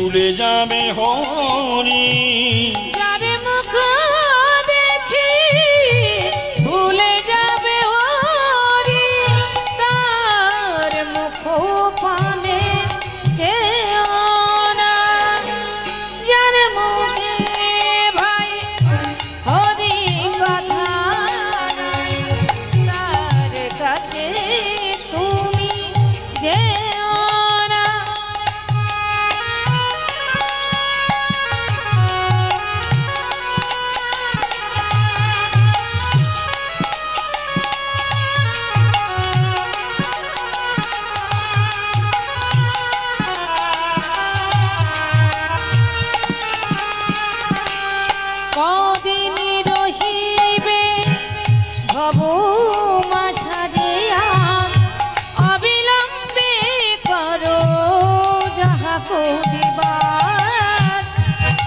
ভুলে যাবে হরি যার মুখ দেখি ভুলে যাবে হরি তার মুখ পানে চেও না যার মুখে ভাই হরি কথা নাই তার কাছে তুমি যে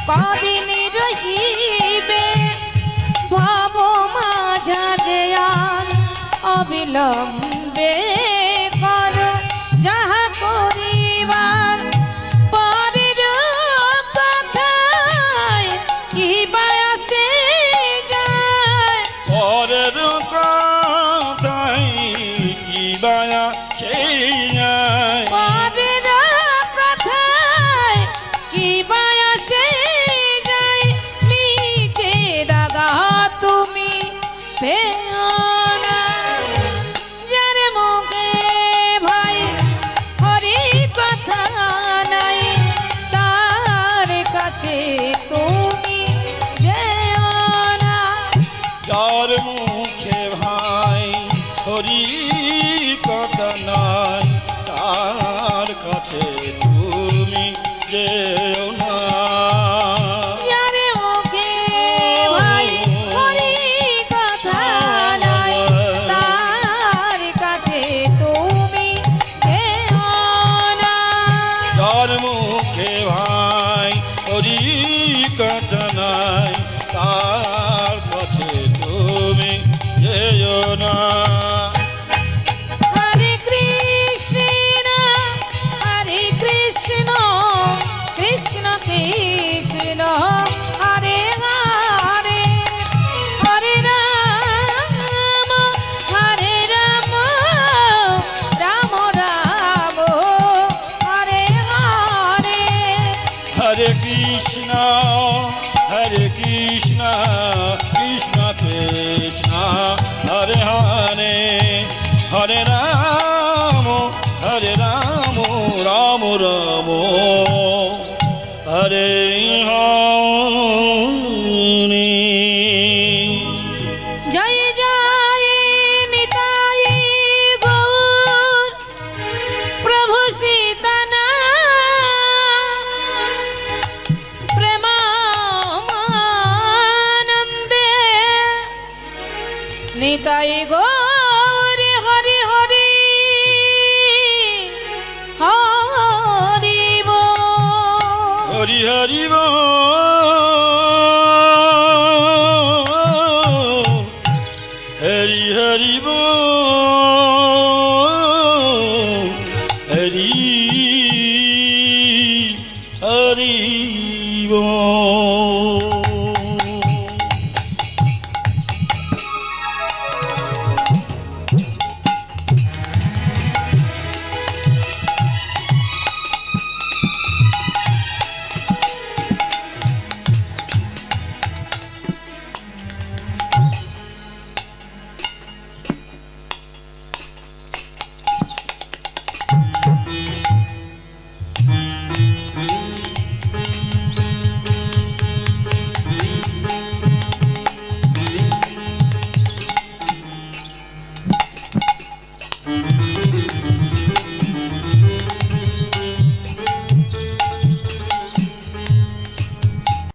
কদিন রহিবে ভব মাঝারে আর অবিলম্বে কর যাহা করিবার পরের কথায় কি বায়াসে যায় পরের কথায় কি বায়াসে যায় পরের কথায় কি বায়াসে যার মুখে ভাই হরি কথা নাই তার কাছে তুমি যেও না যার মুখে ভাই হরি কথা নাই তার কাছে তুমি যেও না যার মুখে ভাই হরি কথা নাই তার কাছে তুমি যেও না হরে কৃষ্ণ কৃষ্ণ কৃষ্ণ হরে হরে হরে রাম রাম রাম হরে হরে হরে কৃষ্ণ কৃষ্ণ কৃষ্ণ হরে হরে হরে রাম রাম রাম হরে হরে হরি বল